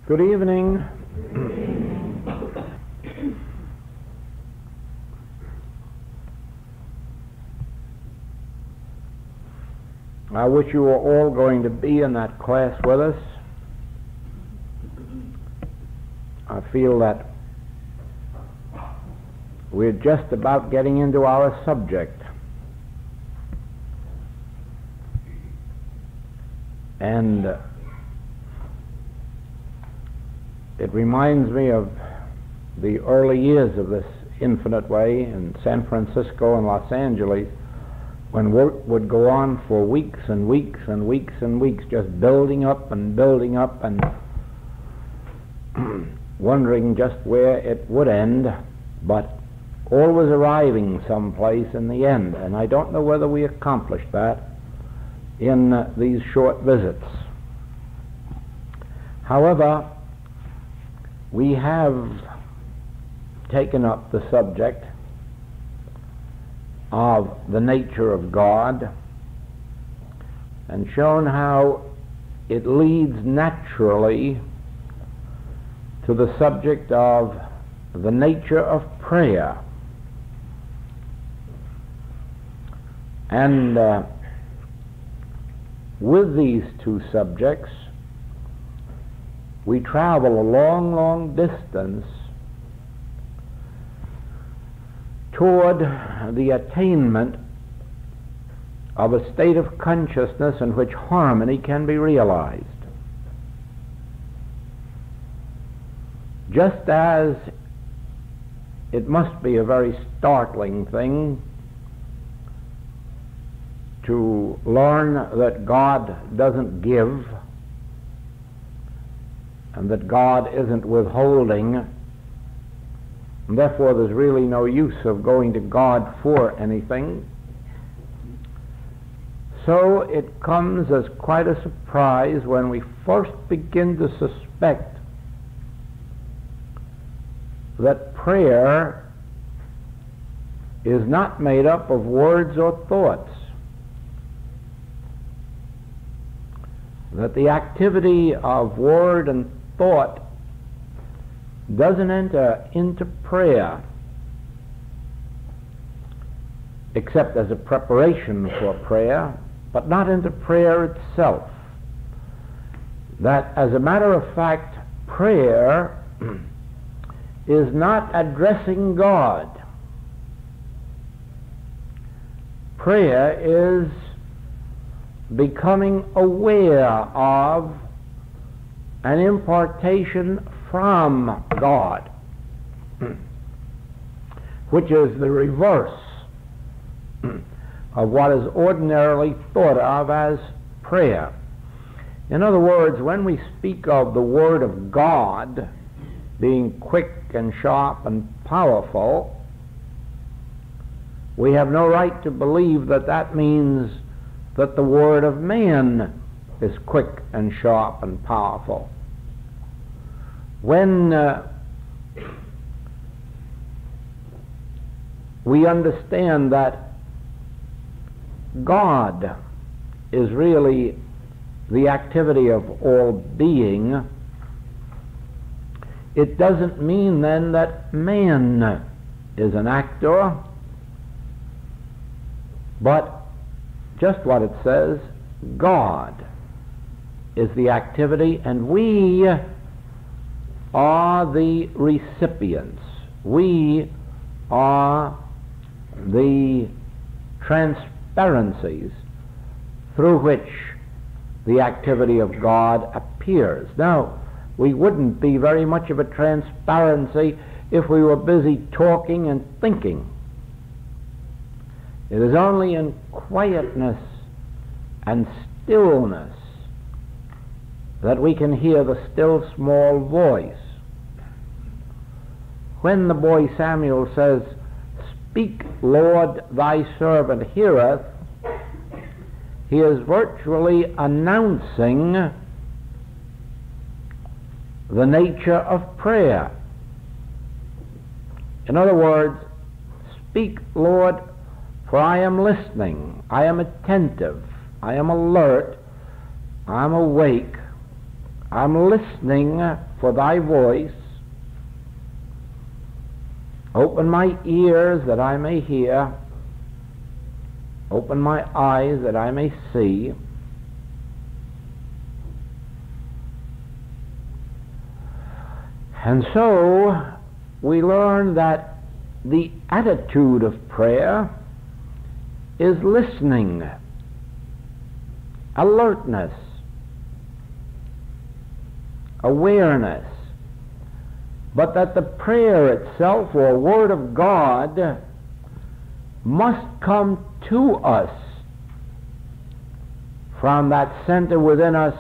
Good evening. I wish you were all going to be in that class with us. I feel that we're just about getting into our subject. And it reminds me of the early years of this Infinite Way in San Francisco and Los Angeles, when work would go on for weeks and weeks and weeks and weeks, just building up and wondering just where it would end, but always arriving someplace in the end. And I don't know whether we accomplished that in these short visits. However, we have taken up the subject of the nature of God and shown how it leads naturally to the subject of the nature of prayer. And with these two subjects, we travel a long, long distance toward the attainment of a state of consciousness in which harmony can be realized. Just as it must be a very startling thing to learn that God doesn't give and that God isn't withholding, and therefore there's really no use of going to God for anything. So it comes as quite a surprise when we first begin to suspect that prayer is not made up of words or thoughts, that the activity of word and thought doesn't enter into prayer except as a preparation for prayer, but not into prayer itself. That, as a matter of fact, prayer is not addressing God. Prayer is becoming aware of an impartation from God, which is the reverse of what is ordinarily thought of as prayer. In other words, when we speak of the Word of God being quick and sharp and powerful, we have no right to believe that that means that the Word of man is quick and sharp and powerful. When we understand that God is really the activity of all being, it doesn't mean then that man is an actor, but just what it says, God is the activity, and we are the recipients. We are the transparencies through which the activity of God appears. Now, we wouldn't be very much of a transparency if we were busy talking and thinking. It is only in quietness and stillness that we can hear the still small voice. When the boy Samuel says, "Speak, Lord, thy servant heareth," he is virtually announcing the nature of prayer. In other words, "Speak, Lord, for I am listening, I am attentive, I am alert, I am awake, I'm listening for thy voice. Open my ears that I may hear. Open my eyes that I may see. And so we learn that the attitude of prayer is listening, alertness, awareness, but that the prayer itself, or Word of God, must come to us from that center within us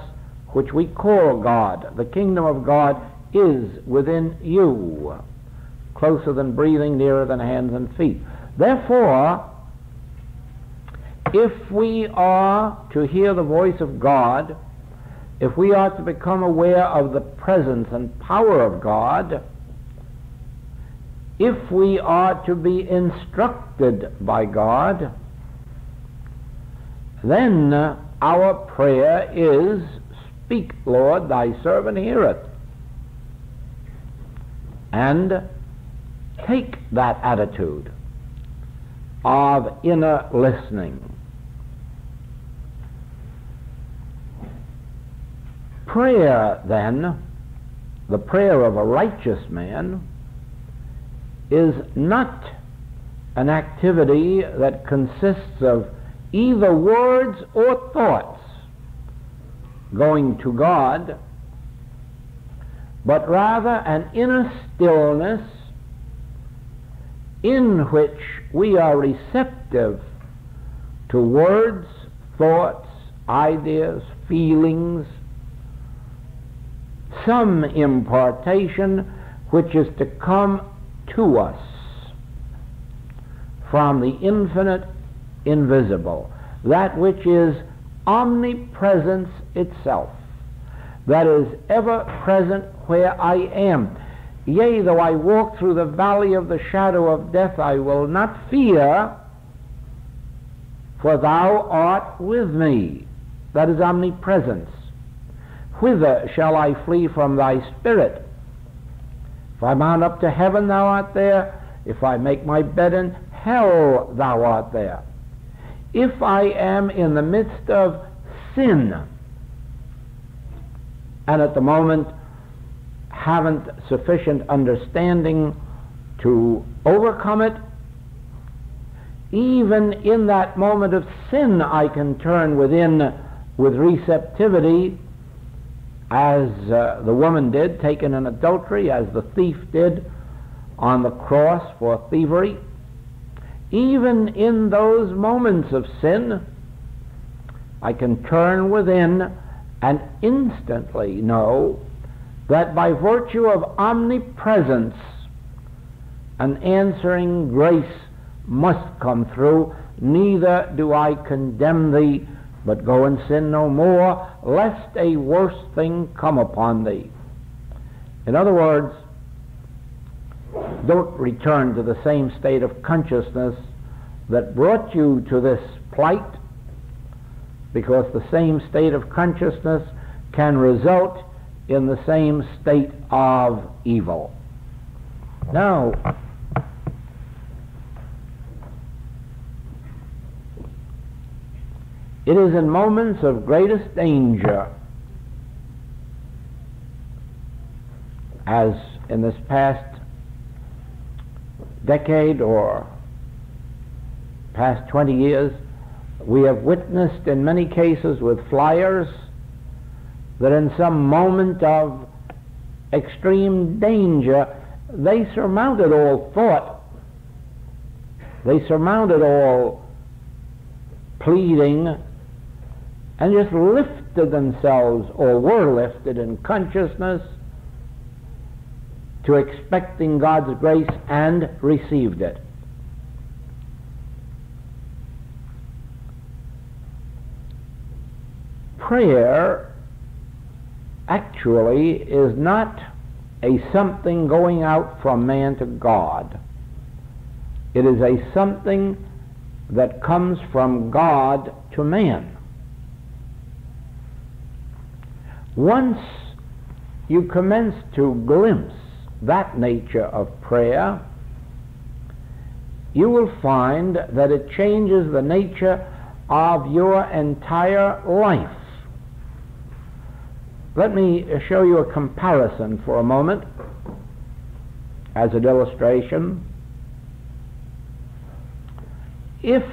which we call God. The kingdom of God is within you, closer than breathing, nearer than hands and feet. Therefore, if we are to hear the voice of God, if we are to become aware of the presence and power of God, if we are to be instructed by God, then our prayer is, "Speak, Lord, thy servant heareth." And take that attitude of inner listening. Prayer, then, the prayer of a righteous man, is not an activity that consists of either words or thoughts going to God, but rather an inner stillness in which we are receptive to words, thoughts, ideas, feelings, some impartation which is to come to us from the infinite invisible, that which is omnipresence itself, that is ever present where I am. Yea, though I walk through the valley of the shadow of death, I will not fear, for thou art with me. That is omnipresence. Whither shall I flee from thy spirit? If I mount up to heaven, thou art there. If I make my bed in hell, thou art there. If I am in the midst of sin, and at the moment haven't sufficient understanding to overcome it, even in that moment of sin I can turn within with receptivity, as the woman did, taken in adultery, as the thief did on the cross for thievery. Even in those moments of sin, I can turn within and instantly know that by virtue of omnipresence, an answering grace must come through. Neither do I condemn thee, but go and sin no more, lest a worse thing come upon thee. In other words, don't return to the same state of consciousness that brought you to this plight, because the same state of consciousness can result in the same state of evil. Now, it is in moments of greatest danger, as in this past decade or past 20 years, we have witnessed in many cases with flyers that in some moment of extreme danger, they surmounted all thought, they surmounted all pleading, and just lifted themselves, or were lifted in consciousness, to expecting God's grace, and received it. Prayer actually is not a something going out from man to God. It is a something that comes from God to man. Once you commence to glimpse that nature of prayer, you will find that it changes the nature of your entire life. Let me show you a comparison for a moment as an illustration. If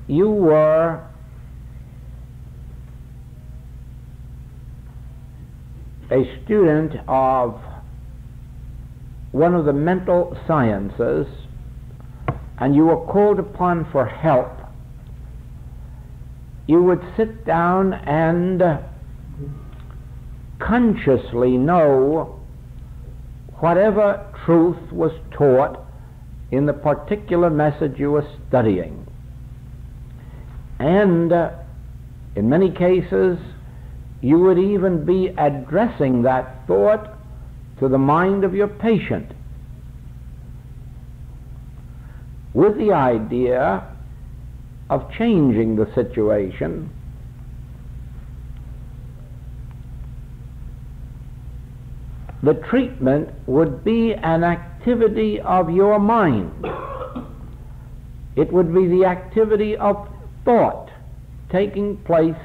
you were a student of one of the mental sciences and you were called upon for help, you would sit down and consciously know whatever truth was taught in the particular message you were studying. And in many cases, you would even be addressing that thought to the mind of your patient with the idea of changing the situation. The treatment would be an activity of your mind. It would be the activity of thought taking place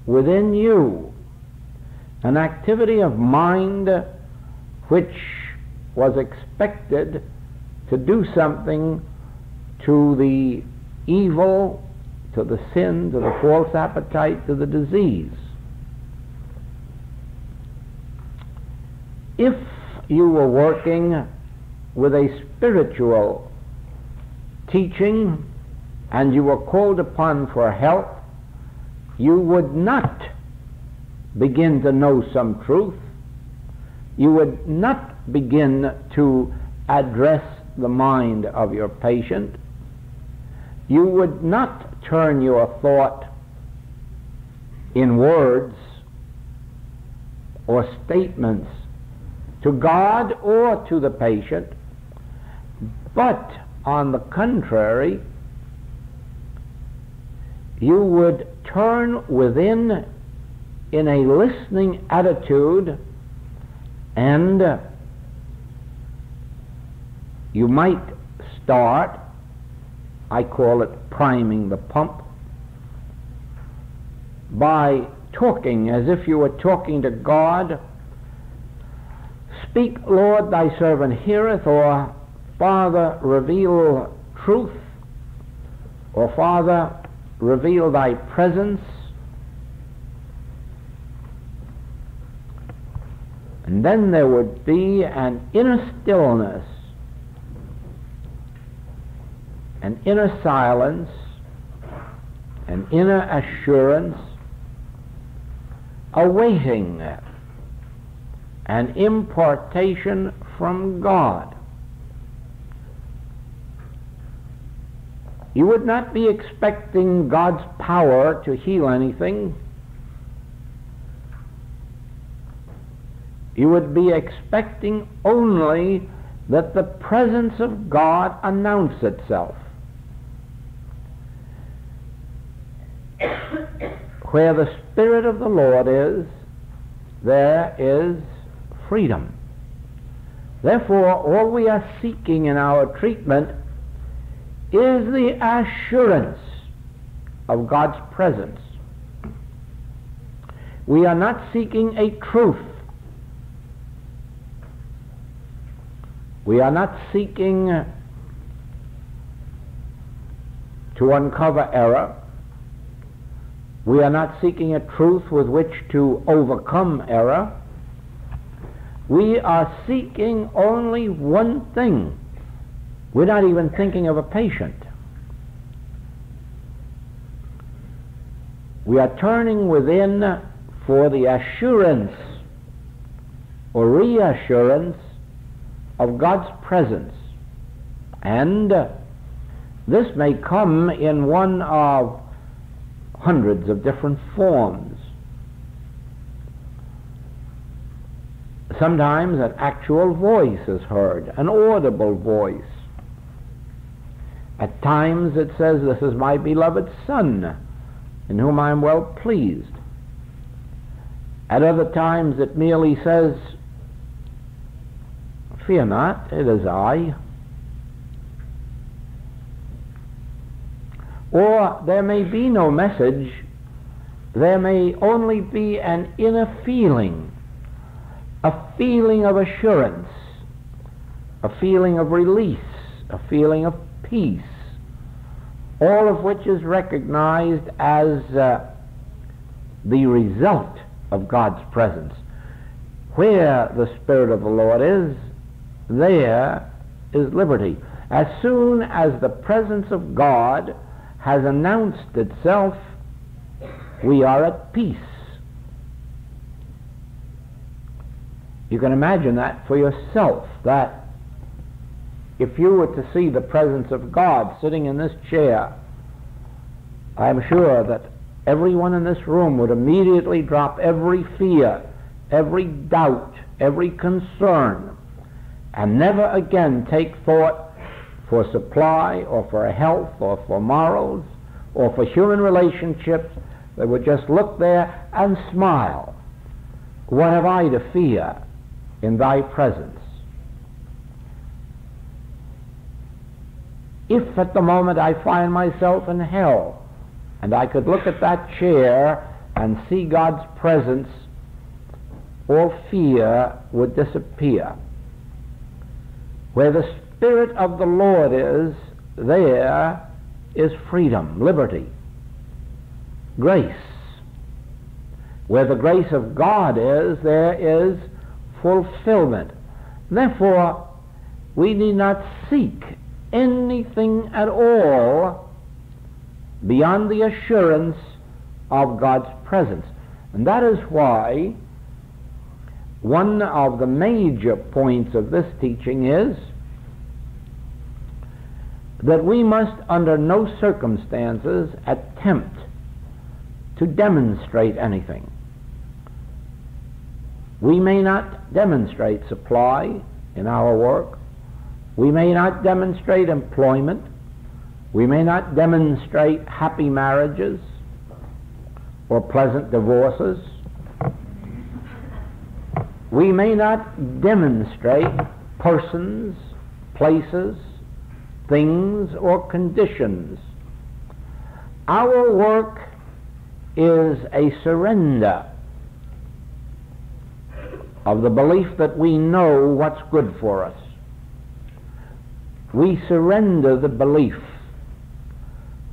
within you, an activity of mind which was expected to do something to the evil, to the sin, to the false appetite, to the disease. If you were working with a spiritual teaching and you were called upon for help, you would not begin to know some truth. You would not begin to address the mind of your patient. You would not turn your thought in words or statements to God or to the patient, but on the contrary, you would turn within in a listening attitude, and you might start, I call it priming the pump, by talking as if you were talking to God. Speak, Lord, thy servant heareth, or Father, reveal truth, or Father, reveal thy presence. And then there would be an inner stillness, an inner silence, an inner assurance, awaiting an impartation from God. You would not be expecting God's power to heal anything. You would be expecting only that the presence of God announce itself. Where the Spirit of the Lord is, there is freedom. Therefore, all we are seeking in our treatment is the assurance of God's presence. We are not seeking a truth. We are not seeking to uncover error. We are not seeking a truth with which to overcome error. We are seeking only one thing. We're not even thinking of a patient. We are turning within for the assurance or reassurance of God's presence. And this may come in one of hundreds of different forms. Sometimes an actual voice is heard, an audible voice. At times it says, "This is my beloved Son, in whom I am well pleased." At other times it merely says, "Fear not, it is I." Or there may be no message, there may only be an inner feeling, a feeling of assurance, a feeling of release, a feeling of peace, all of which is recognized as the result of God's presence. Where the Spirit of the Lord is, there is liberty. As soon as the presence of God has announced itself, we are at peace. You can imagine that for yourself, that if you were to see the presence of God sitting in this chair, I'm sure that everyone in this room would immediately drop every fear, every doubt, every concern, and never again take thought for supply or for health or for morals or for human relationships. They would just look there and smile. What have I to fear in thy presence? If at the moment I find myself in hell and I could look at that chair and see God's presence, all fear would disappear. Where the Spirit of the Lord is, there is freedom, liberty, grace. Where the grace of God is, there is fulfillment. Therefore, we need not seek anything at all beyond the assurance of God's presence. And that is why one of the major points of this teaching is that we must under no circumstances attempt to demonstrate anything. We may not demonstrate supply in our work. We may not demonstrate employment. We may not demonstrate happy marriages or pleasant divorces. We may not demonstrate persons, places, things, or conditions. Our work is a surrender of the belief that we know what's good for us. We surrender the belief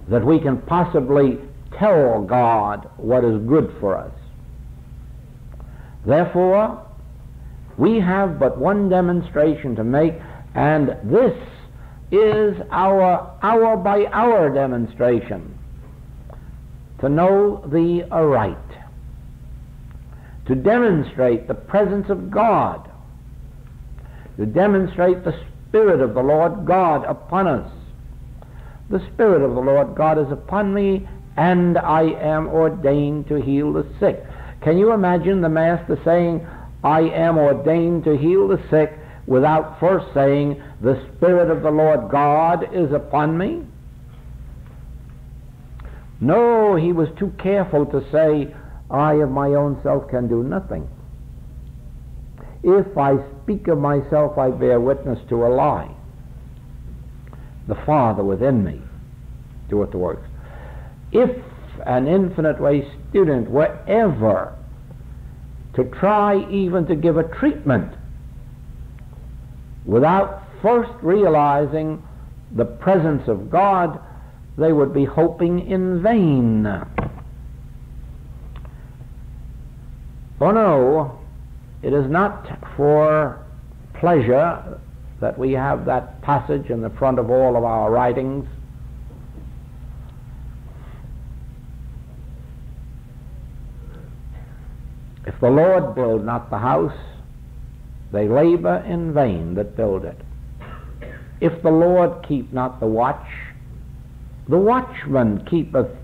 that we can possibly tell God what is good for us. Therefore, we have but one demonstration to make, and this is our hour-by-hour demonstration: to know thee aright, to demonstrate the presence of God, to demonstrate the Spirit of the Lord God upon us. The Spirit of the Lord God is upon me, and I am ordained to heal the sick. Can you imagine the Master saying, I am ordained to heal the sick, without first saying, the Spirit of the Lord God is upon me? No, he was too careful to say, I of my own self can do nothing. If I speak of myself, I bear witness to a lie. The Father within me doeth the works. If an infinite way student were ever to try even to give a treatment without first realizing the presence of God, they would be hoping in vain. Oh no, it is not for pleasure that we have that passage in the front of all of our writings. If the Lord build not the house, they labor in vain that build it. If the Lord keep not the watchman keepeth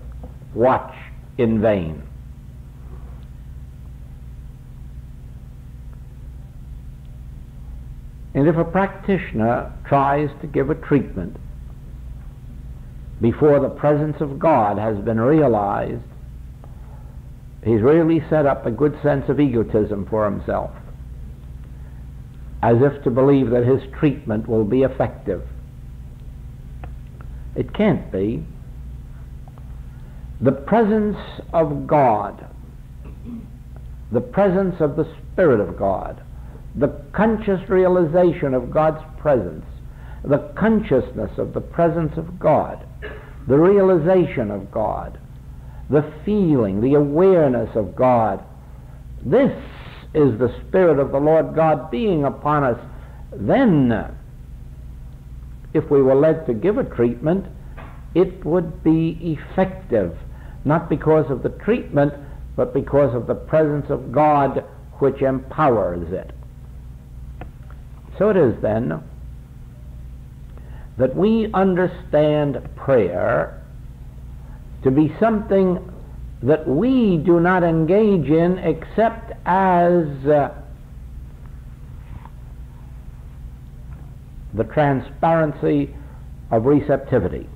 watch in vain. And if a practitioner tries to give a treatment before the presence of God has been realized, he's really set up a good sense of egotism for himself. as if to believe that his treatment will be effective. It can't be. The presence of God, the presence of the Spirit of God, the conscious realization of God's presence, the consciousness of the presence of God, the realization of God, the feeling, the awareness of God. This is the Spirit of the Lord God being upon us. Then, if we were led to give a treatment, it would be effective, not because of the treatment, but because of the presence of God which empowers it. So it is then that we understand prayer to be something that we do not engage in except as the transparency of receptivity.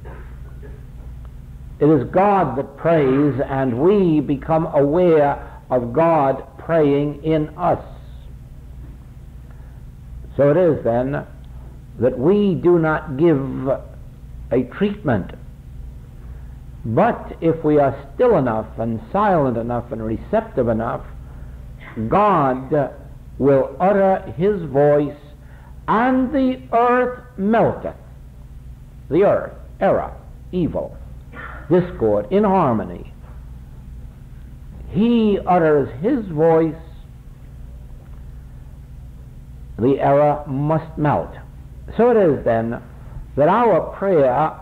It is God that prays, and we become aware of God praying in us. So it is then that we do not give a treatment, but if we are still enough and silent enough and receptive enough, God will utter his voice, and the earth melteth. The earth, error, evil, discord, inharmony. He utters his voice, the error must melt. So it is then that our prayer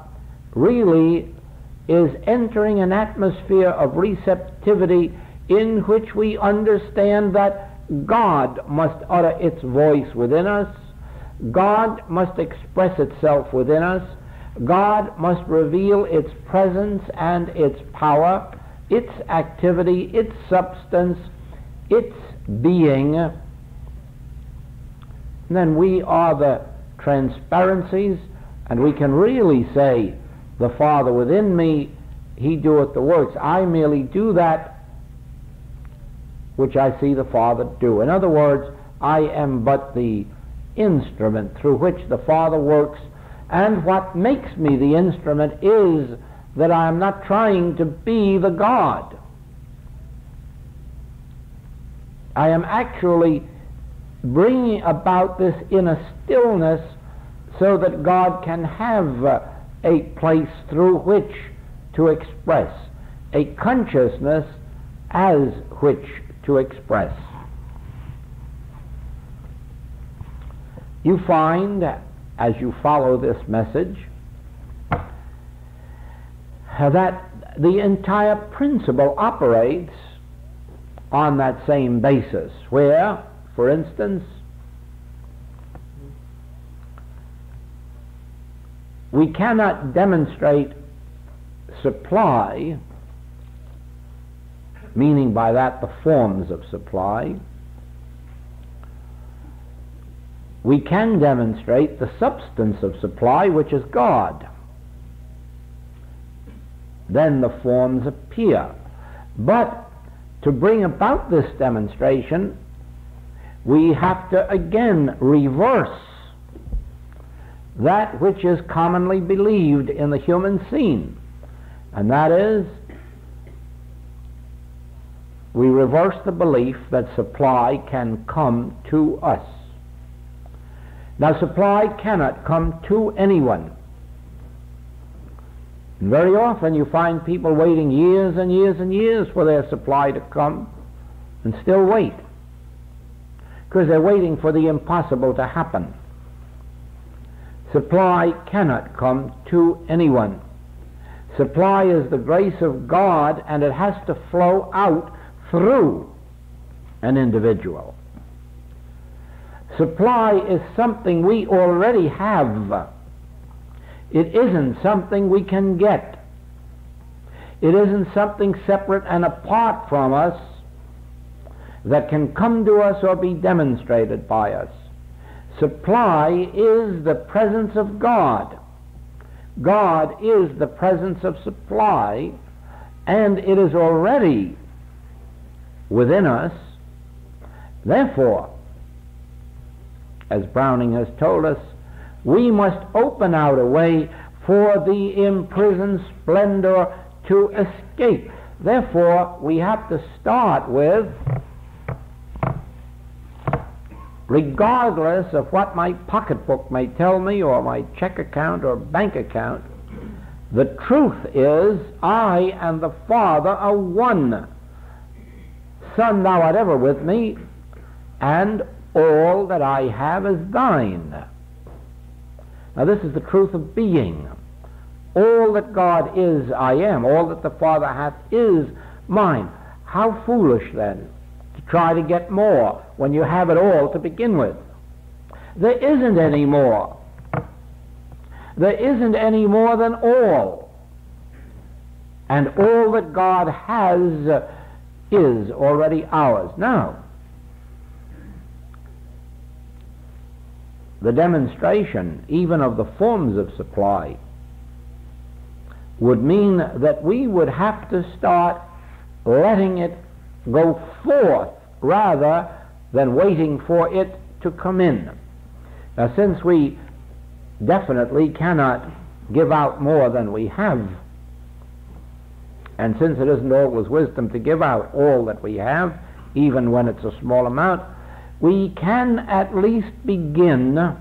really is entering an atmosphere of receptivity in which we understand that God must utter its voice within us, God must express itself within us, God must reveal its presence and its power, its activity, its substance, its being. And then we are the transparencies, and we can really say, the Father within me, he doeth the works. I merely do that which I see the Father do. In other words, I am but the instrument through which the Father works, and what makes me the instrument is that I am not trying to be the God. I am actually bringing about this inner stillness so that God can have a place through which to express, a consciousness as which to express. You find, as you follow this message, that the entire principle operates on that same basis, where, for instance, we cannot demonstrate supply, meaning by that the forms of supply. We can demonstrate the substance of supply, which is God. Then the forms appear. But to bring about this demonstration, we have to again reverse that which is commonly believed in the human scene, and that is, we reverse the belief that supply can come to us. Now, supply cannot come to anyone. And very often you find people waiting years and years and years for their supply to come, and still wait, because they're waiting for the impossible to happen. Supply cannot come to anyone. Supply is the grace of God, and it has to flow out through an individual. Supply is something we already have. It isn't something we can get. It isn't something separate and apart from us that can come to us or be demonstrated by us. Supply is the presence of God. God is the presence of supply, and it is already within us. Therefore, as Browning has told us, we must open out a way for the imprisoned splendor to escape. Therefore, we have to start with, regardless of what my pocketbook may tell me, or my check account or bank account, the truth is, I and the Father are one. Son, thou art ever with me, and all that I have is thine. Now this is the truth of being. All that God is, I am. All that the Father hath is mine. How foolish, then, to try to get more when you have it all to begin with. There isn't any more. There isn't any more than all. And all that God has is already ours. Now, the demonstration, even of the forms of supply, would mean that we would have to start letting it go forth rather than waiting for it to come in. Now, since we definitely cannot give out more than we have, and since it isn't always wisdom to give out all that we have, even when it's a small amount, we can at least begin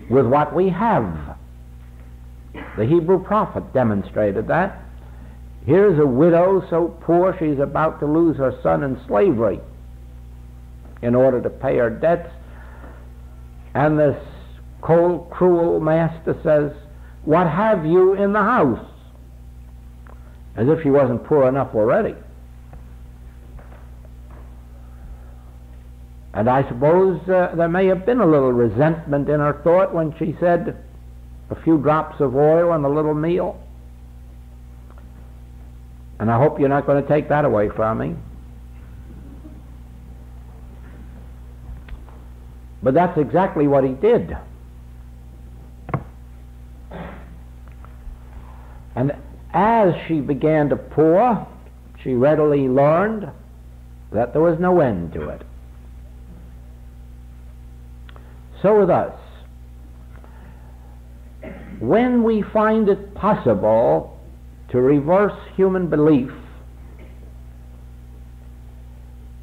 with what we have. The Hebrew prophet demonstrated that. Here's a widow so poor she's about to lose her son in slavery in order to pay her debts, and this cold, cruel master says, "What have you in the house?" As if she wasn't poor enough already. And I suppose there may have been a little resentment in her thought when she said, "A few drops of oil and a little meal." And I hope you're not going to take that away from me. But that's exactly what he did. And as she began to pour, she readily learned that there was no end to it. So with us, when we find it possible to reverse human belief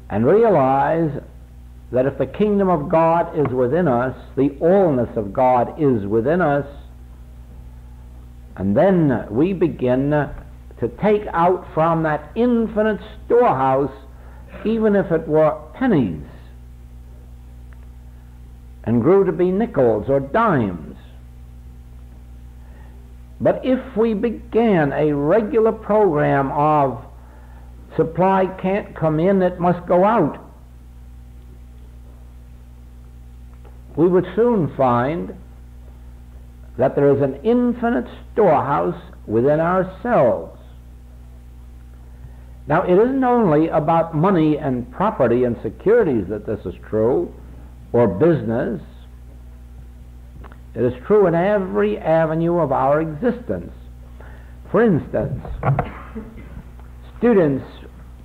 and realize that if the kingdom of God is within us, the allness of God is within us, and then we begin to take out from that infinite storehouse, even if it were pennies, and grew to be nickels or dimes. But if we began a regular program of supply can't come in, it must go out, we would soon find that there is an infinite storehouse within ourselves. Now, it isn't only about money and property and securities that this is true, or business. It is true in every avenue of our existence. For instance, students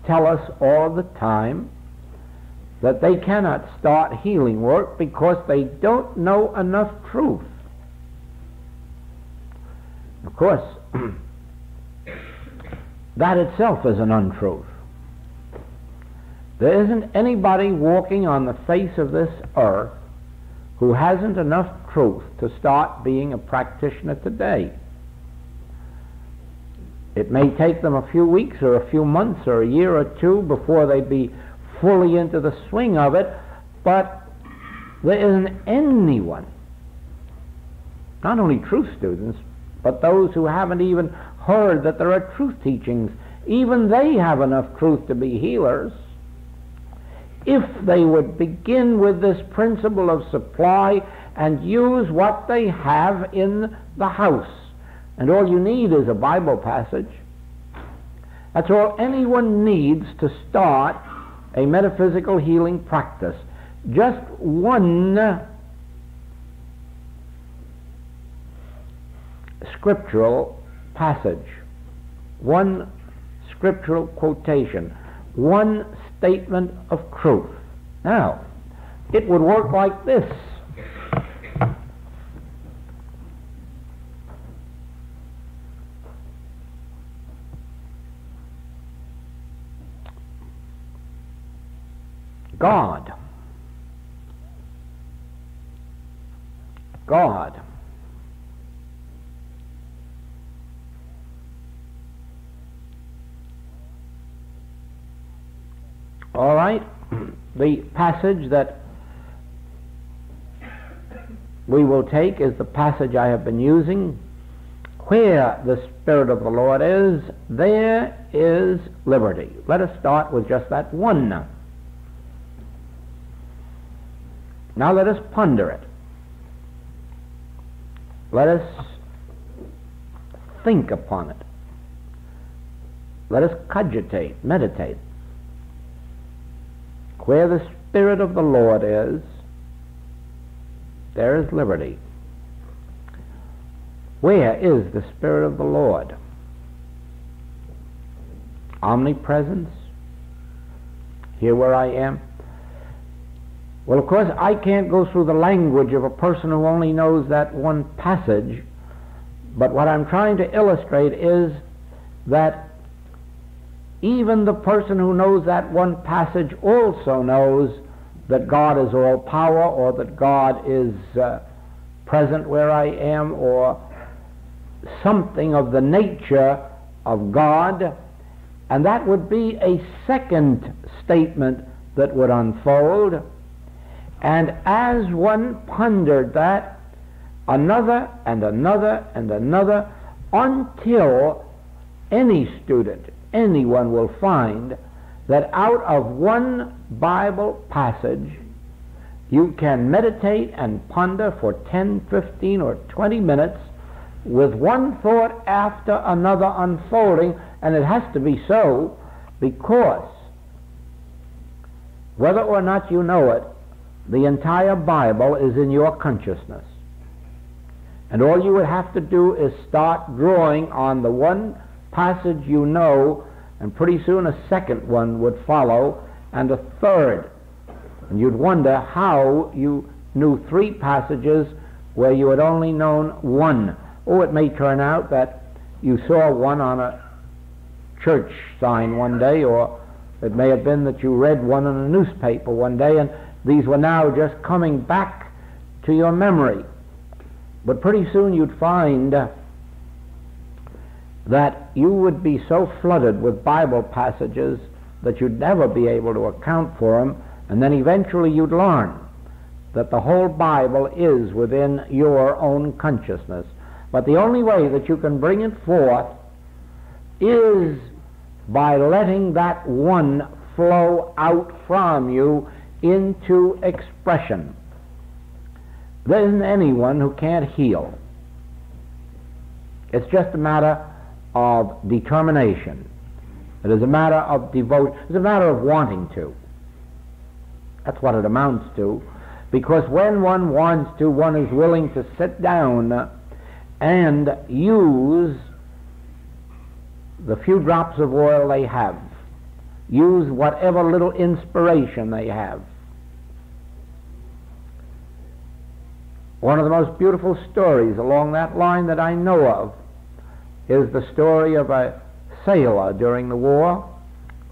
tell us all the time that they cannot start healing work because they don't know enough truth. Of course, that itself is an untruth. There isn't anybody walking on the face of this earth who hasn't enough truth to start being a practitioner today. It may take them a few weeks or a few months or a year or two before they be fully into the swing of it, but there isn't anyone, not only truth students, but those who haven't even heard that there are truth teachings, even they have enough truth to be healers. If they would begin with this principle of supply and use what they have in the house, and all you need is a Bible passage. That's all anyone needs to start a metaphysical healing practice. Just one scriptural passage, one scriptural quotation, one statement of truth. Now, it would work like this. God. God. All right, the passage that we will take is the passage I have been using. Where the Spirit of the Lord is, there is liberty. Let us start with just that one now. Now let us ponder it. Let us think upon it. Let us cogitate, meditate. Where the Spirit of the Lord is, there is liberty. Where is the Spirit of the Lord? Omnipresence? Here where I am? Well, of course, I can't go through the language of a person who only knows that one passage, but what I'm trying to illustrate is that even the person who knows that one passage also knows that God is all power, or that God is present where I am, or something of the nature of God, and that would be a second statement that would unfold. And as one pondered that, another and another and another, until any student, anyone will find that out of one Bible passage you can meditate and ponder for 10, 15, or 20 minutes with one thought after another unfolding, and it has to be so because whether or not you know it, the entire Bible is in your consciousness. And all you would have to do is start drawing on the one passage you know, and pretty soon a second one would follow, and a third. And you'd wonder how you knew 3 passages where you had only known one. Or it may turn out that you saw one on a church sign one day, or it may have been that you read one in a newspaper one day, and these were now just coming back to your memory. But pretty soon you'd find that you would be so flooded with Bible passages that you'd never be able to account for them, and then eventually you'd learn that the whole Bible is within your own consciousness. But the only way that you can bring it forth is by letting that one flow out from you into expression. There isn't anyone who can't heal. It's just a matter of determination. It is a matter of devotion. It's a matter of wanting to. That's what it amounts to. Because when one wants to, one is willing to sit down and use the few drops of oil they have, use whatever little inspiration they have. One of the most beautiful stories along that line that I know of is the story of a sailor during the war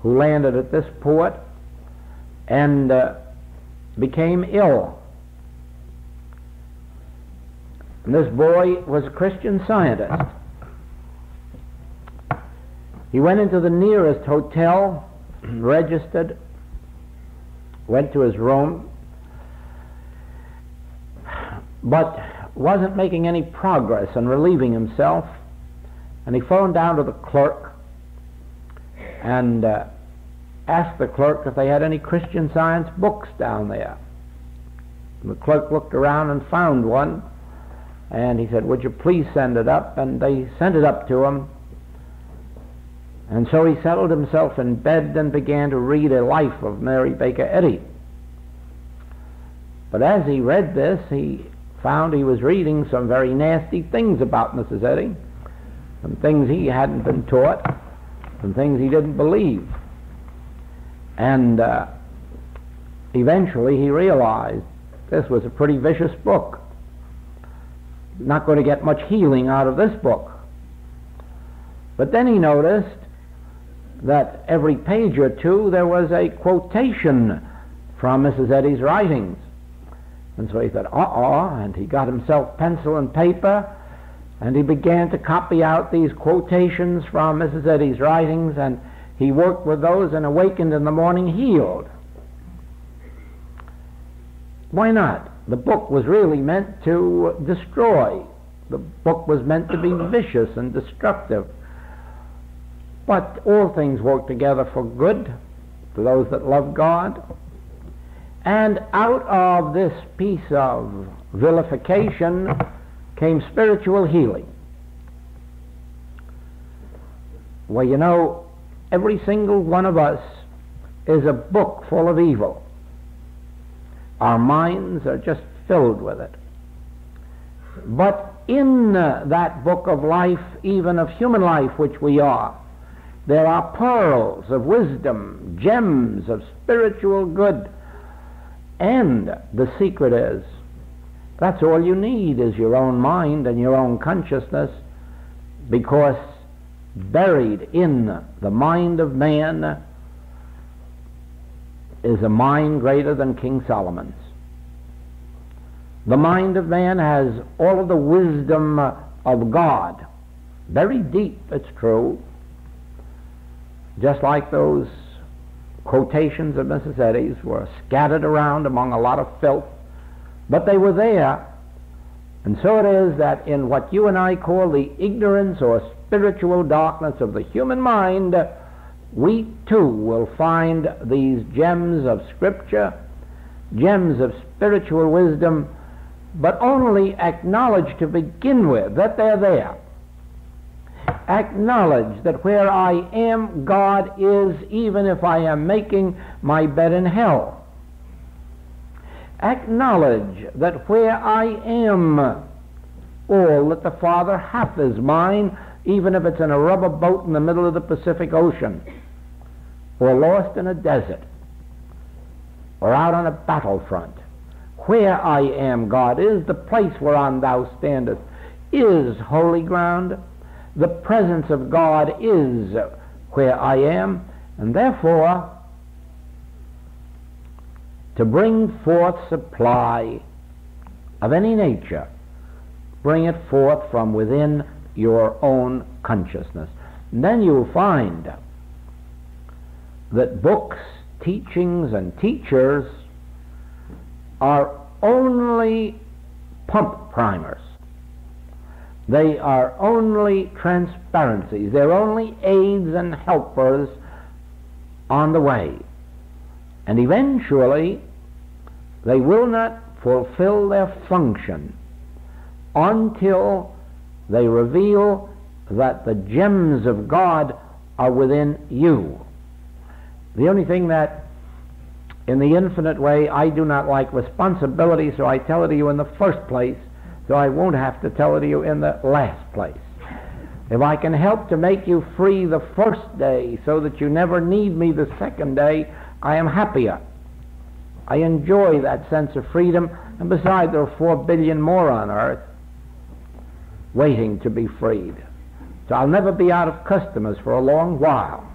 who landed at this port and became ill. And this boy was a Christian Scientist. He went into the nearest hotel, registered, went to his room, but wasn't making any progress in relieving himself, and he phoned down to the clerk and asked the clerk if they had any Christian Science books down there. And the clerk looked around and found one, and he said, "Would you please send it up?" And they sent it up to him. And so he settled himself in bed and began to read a life of Mary Baker Eddy. But as he read this, he found he was reading some very nasty things about Mrs. Eddy, some things he hadn't been taught, some things he didn't believe. And eventually he realized this was a pretty vicious book. Not going to get much healing out of this book. But then he noticed that every page or two there was a quotation from Mrs. Eddy's writings. And so he thought, and he got himself pencil and paper, and he began to copy out these quotations from Mrs. Eddy's writings, and he worked with those and awakened in the morning healed. Why not? The book was really meant to destroy. The book was meant to be vicious and destructive. But all things work together for good to those that love God. And out of this piece of vilification came spiritual healing. Well, you know, every single one of us is a book full of evil. Our minds are just filled with it. But in that book of life, even of human life which we are, there are pearls of wisdom, gems of spiritual good. And the secret is, that's all you need is your own mind and your own consciousness, because buried in the mind of man is a mind greater than King Solomon's. The mind of man has all of the wisdom of God, very deep, it's true, just like those quotations of Mrs. Eddy's were scattered around among a lot of filth, but they were there. And so it is that in what you and I call the ignorance or spiritual darkness of the human mind, we too will find these gems of Scripture, gems of spiritual wisdom, but only acknowledge to begin with that they're there. Acknowledge that where I am, God is, even if I am making my bed in hell. Acknowledge that where I am, all that the Father hath is mine, even if it's in a rubber boat in the middle of the Pacific Ocean, or lost in a desert, or out on a battlefront. Where I am, God is, the place whereon thou standest is holy ground. The presence of God is where I am, and therefore, to bring forth supply of any nature, bring it forth from within your own consciousness. And then you'll find that books, teachings, and teachers are only pump primers. They are only transparencies. They're only aids and helpers on the way. And eventually, they will not fulfill their function until they reveal that the gems of God are within you. The only thing that, in the infinite way, I do not like responsibility, so I tell it to you in the first place, so I won't have to tell it to you in the last place. If I can help to make you free the first day so that you never need me the second day, I am happier. I enjoy that sense of freedom, and besides, there are 4 billion more on earth waiting to be freed. So I'll never be out of customers for a long while.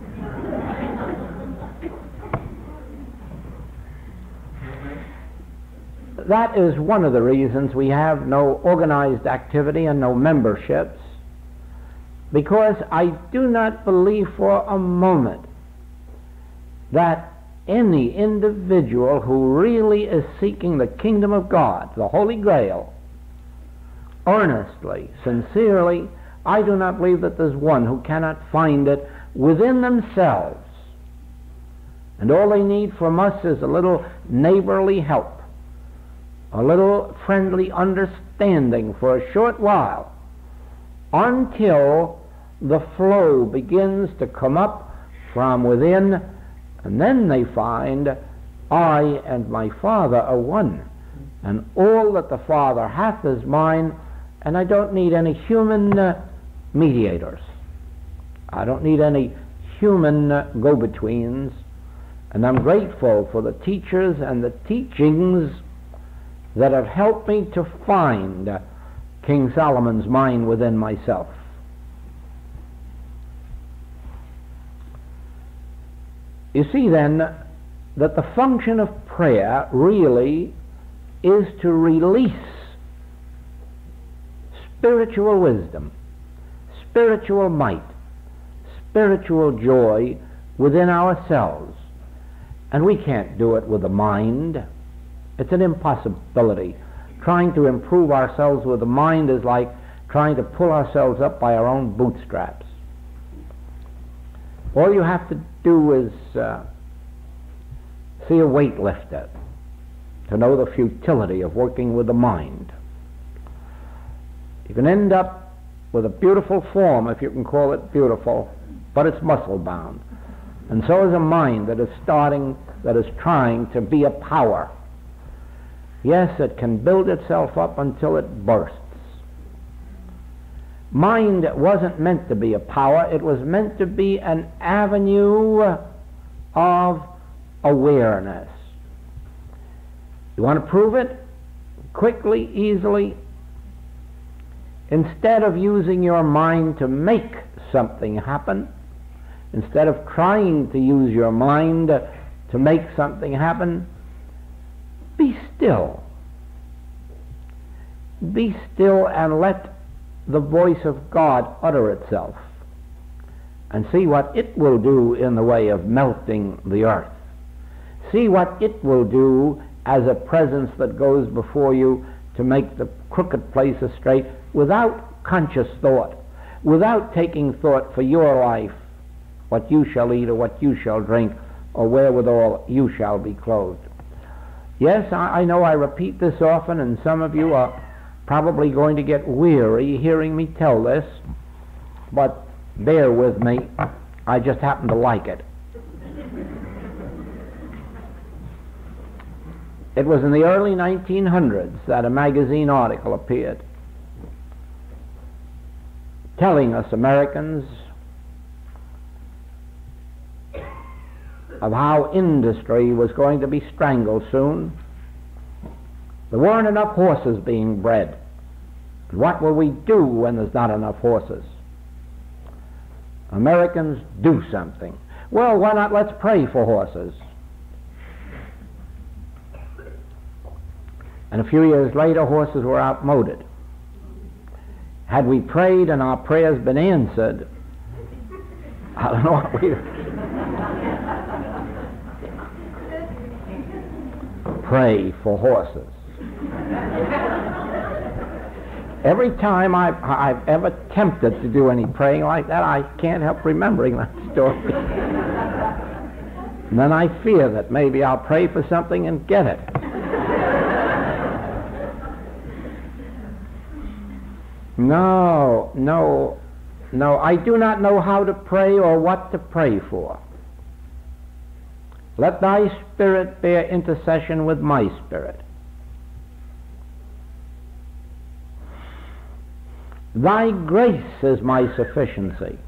That is one of the reasons we have no organized activity and no memberships, because I do not believe for a moment that any individual who really is seeking the kingdom of God, the Holy Grail, earnestly, sincerely, I do not believe that there's one who cannot find it within themselves. And all they need from us is a little neighborly help, a little friendly understanding for a short while, until the flow begins to come up from within, and then they find, I and my Father are one, and all that the Father hath is mine, and I don't need any human mediators. I don't need any human go-betweens, And I'm grateful for the teachers and the teachings that have helped me to find King Solomon's mind within myself. You see then that the function of prayer really is to release spiritual wisdom, spiritual might, spiritual joy within ourselves. And we can't do it with the mind. It's an impossibility. Trying to improve ourselves with the mind is like trying to pull ourselves up by our own bootstraps. All you have to do is see a weightlifter to know the futility of working with the mind. You can end up with a beautiful form, if you can call it beautiful, but it's muscle bound. And so is a mind that is trying to be a power. Yes, it can build itself up until it bursts. Mind wasn't meant to be a power, it was meant to be an avenue of awareness. You want to prove it? Quickly, easily. Instead of using your mind to make something happen, instead of trying to use your mind to make something happen, be still. Be still and let the voice of God utter itself, and see what it will do in the way of melting the earth. See what it will do as a presence that goes before you to make the crooked places straight, without conscious thought, without taking thought for your life, what you shall eat or what you shall drink, or wherewithal you shall be clothed. Yes, I know I repeat this often, and some of you are probably going to get weary hearing me tell this, but bear with me. I just happen to like it. It was in the early 1900s that a magazine article appeared telling us Americans of how industry was going to be strangled soon. There weren't enough horses being bred. And what will we do when there's not enough horses? Americans, do something. Well, why not let's pray for horses? And a few years later, horses were outmoded. Had we prayed and our prayers been answered, I don't know what we... Pray for horses. Every time I've ever attempted to do any praying like that, I can't help remembering that story. And then I fear that maybe I'll pray for something and get it. No, I do not know how to pray or what to pray for. Let thy spirit bear intercession with my spirit. Thy grace is my sufficiency.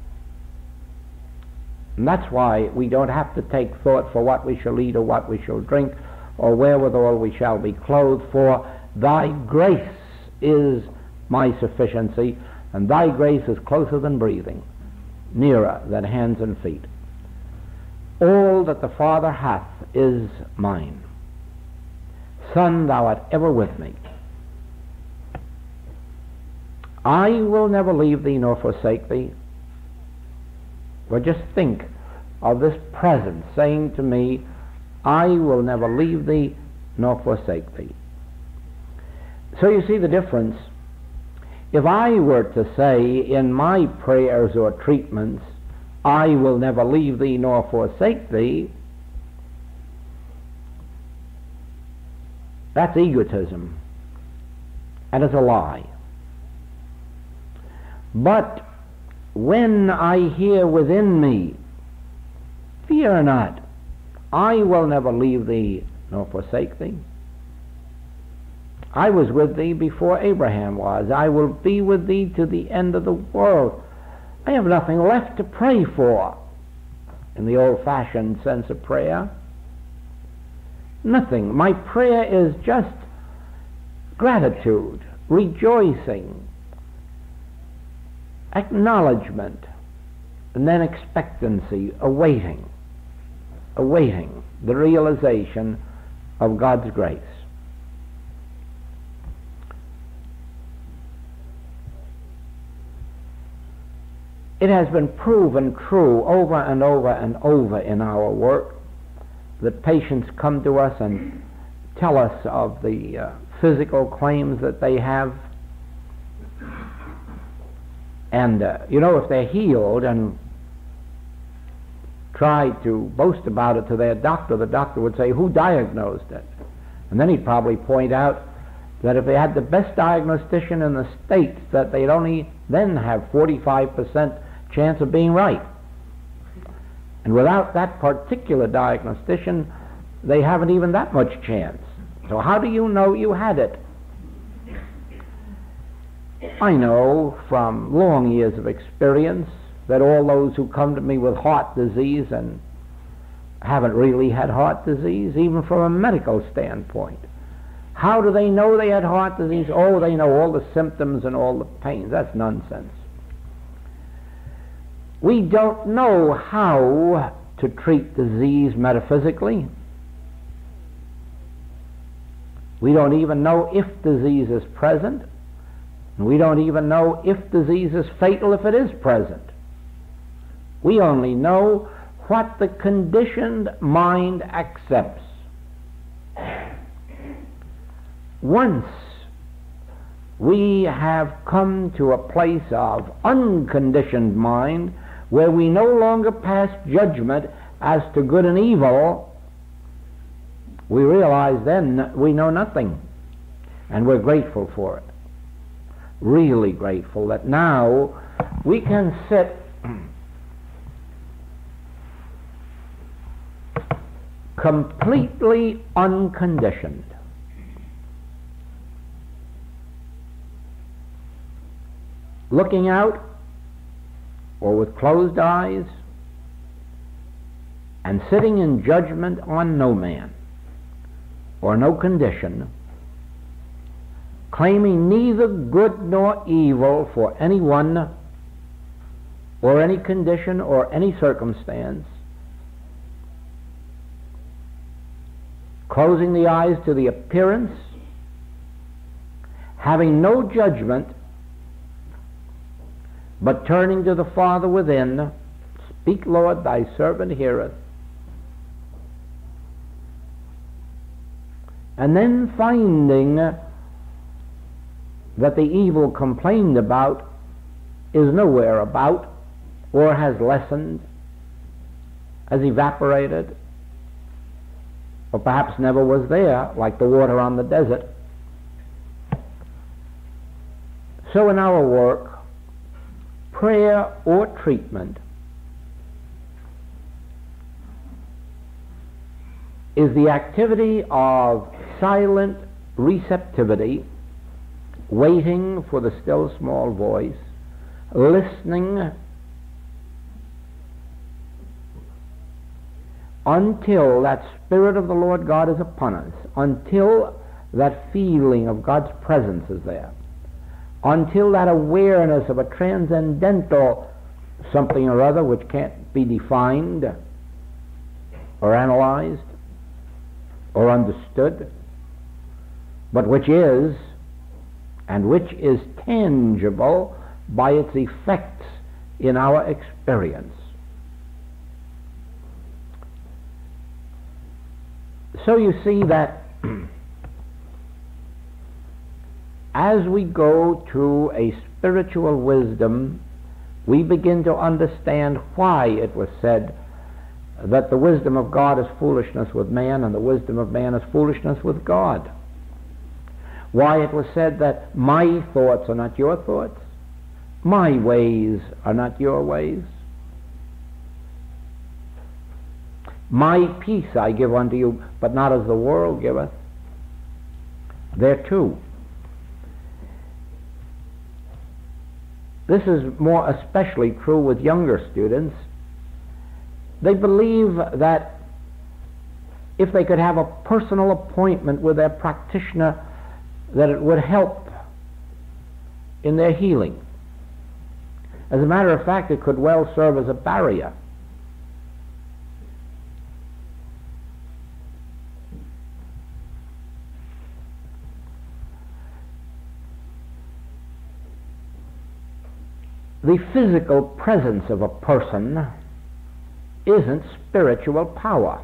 And that's why we don't have to take thought for what we shall eat or what we shall drink or wherewithal we shall be clothed, for thy grace is my sufficiency, and thy grace is closer than breathing, nearer than hands and feet. All that the Father hath is mine. Son, thou art ever with me. I will never leave thee nor forsake thee. Well, just think of this presence saying to me, I will never leave thee nor forsake thee. So you see the difference. If I were to say in my prayers or treatments, I will never leave thee nor forsake thee, that's egotism, and it's a lie. But when I hear within me, fear not, I will never leave thee nor forsake thee. I was with thee before Abraham was. I will be with thee to the end of the world. I have nothing left to pray for in the old-fashioned sense of prayer. Nothing. My prayer is just gratitude, rejoicing, acknowledgement, and then expectancy, awaiting the realization of God's grace. It has been proven true over and over and over in our work that patients come to us and tell us of the physical claims that they have. And, if they're healed and try to boast about it to their doctor, the doctor would say, "Who diagnosed it?" And then he'd probably point out that if they had the best diagnostician in the States, that they'd only then have 45% chance of being right. And without that particular diagnostician, they haven't even that much chance. So how do you know you had it? I know from long years of experience that all those who come to me with heart disease and haven't really had heart disease, even from a medical standpoint, how do they know they had heart disease? Oh, they know all the symptoms and all the pains. That's nonsense. We don't know how to treat disease metaphysically. We don't even know if disease is present. And we don't even know if disease is fatal if it is present. We only know what the conditioned mind accepts. Once we have come to a place of unconditioned mind where we no longer pass judgment as to good and evil, we realize then we know nothing. And we're grateful for it. Really grateful that now we can sit completely unconditioned. Looking out, or with closed eyes, and sitting in judgment on no man, or no condition, claiming neither good nor evil for anyone, or any condition, or any circumstance, closing the eyes to the appearance, having no judgment, but turning to the Father within, "Speak, Lord, thy servant heareth." And then finding that the evil complained about is nowhere about, or has lessened, has evaporated, or perhaps never was there, like the water on the desert. So in our work, prayer or treatment is the activity of silent receptivity, waiting for the still small voice, listening until that Spirit of the Lord God is upon us, until that feeling of God's presence is there, until that awareness of a transcendental something or other which can't be defined or analyzed or understood, but which is, and which is tangible by its effects in our experience. So you see that as we go to a spiritual wisdom, we begin to understand why it was said that the wisdom of God is foolishness with man and the wisdom of man is foolishness with God. Why it was said that my thoughts are not your thoughts, my ways are not your ways. My peace I give unto you, but not as the world giveth. There too. This is more especially true with younger students. They believe that if they could have a personal appointment with their practitioner, that it would help in their healing. As a matter of fact, it could well serve as a barrier. The physical presence of a person isn't spiritual power.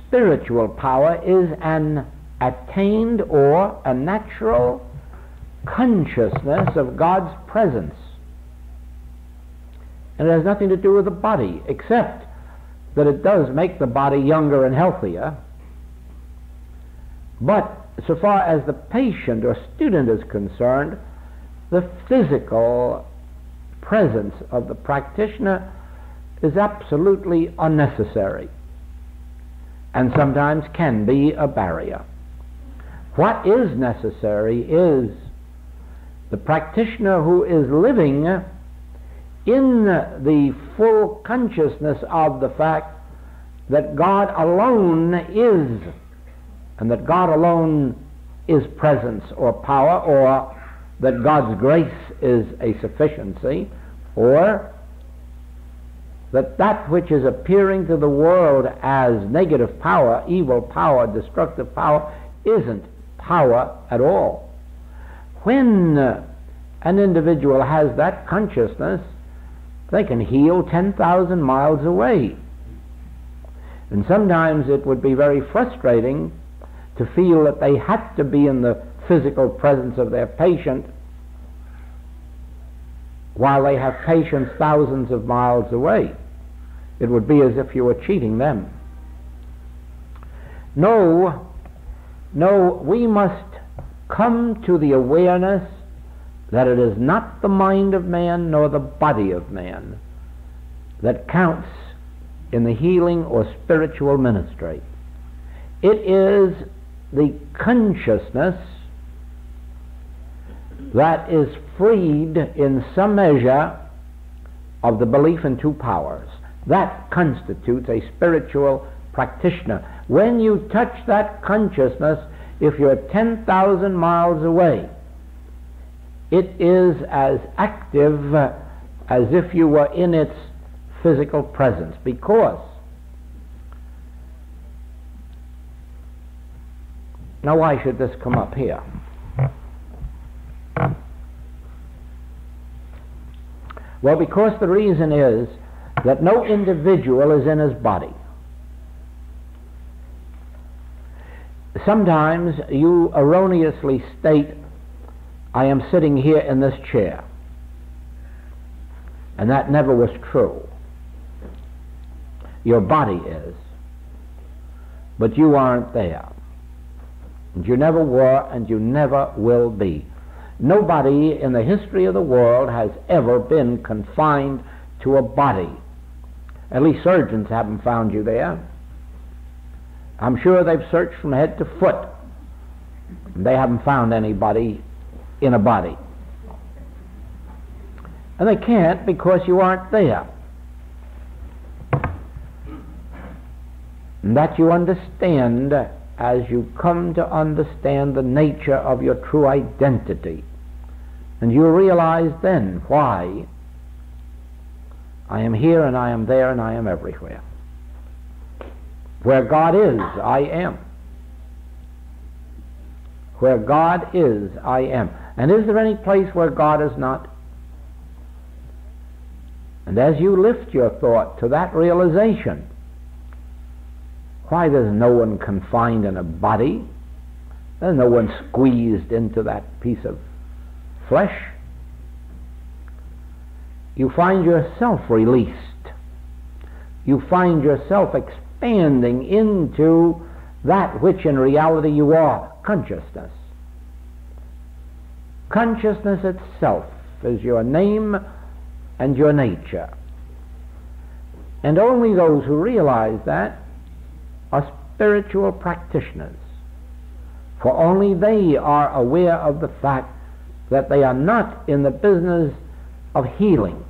Spiritual power is an attained or a natural consciousness of God's presence. And it has nothing to do with the body, except that it does make the body younger and healthier. But so far as the patient or student is concerned, the physical presence of the practitioner is absolutely unnecessary, and sometimes can be a barrier. What is necessary is the practitioner who is living in the full consciousness of the fact that God alone is, and that God alone is presence or power, or that God's grace is a sufficiency, or that that which is appearing to the world as negative power, evil power, destructive power, isn't power at all. When an individual has that consciousness, they can heal 10,000 miles away. And sometimes it would be very frustrating to feel that they had to be in the physical presence of their patient while they have patients thousands of miles away. It would be as if you were cheating them. No, we must come to the awareness that it is not the mind of man nor the body of man that counts in the healing or spiritual ministry. It is the consciousness that is freed in some measure of the belief in two powers. That constitutes a spiritual practitioner. When you touch that consciousness, if you're 10,000 miles away, it is as active as if you were in its physical presence, because now why should this come up here? Well, because the reason is that no individual is in his body. Sometimes you erroneously state, I am sitting here in this chair. And that never was true. Your body is, but you aren't there. And you never were, and you never will be. Nobody in the history of the world has ever been confined to a body. At least surgeons haven't found you there. I'm sure they've searched from head to foot, and they haven't found anybody in a body. And they can't, because you aren't there. And that you understand as you come to understand the nature of your true identity. And you realize then why I am here and I am there and I am everywhere. Where God is, I am. Where God is, I am. And is there any place where God is not? And as you lift your thought to that realization, why, there's no one confined in a body. There's no one squeezed into that piece of flesh. You find yourself released. You find yourself expanding into that which in reality you are, consciousness. Consciousness itself is your name and your nature. And only those who realize that are spiritual practitioners, for only they are aware of the fact that they are not in the business of healing,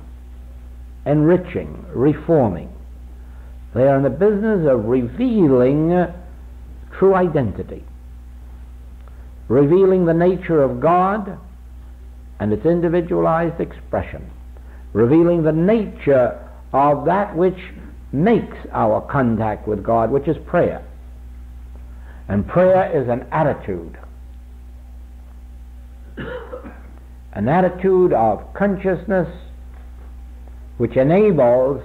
enriching, reforming. They are in the business of revealing true identity, revealing the nature of God and its individualized expression, revealing the nature of that which makes our contact with God, which is prayer. And prayer is an attitude of consciousness which enables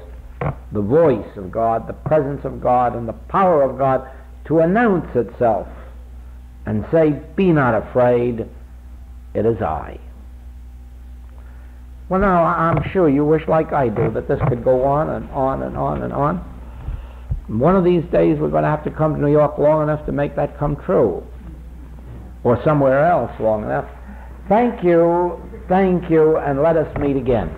the voice of God, the presence of God, and the power of God to announce itself and say, "Be not afraid, it is I." Well, now, I'm sure you wish, like I do, that this could go on and on and on and on. One of these days we're going to have to come to New York long enough to make that come true, or somewhere else long enough. Thank you, and let us meet again.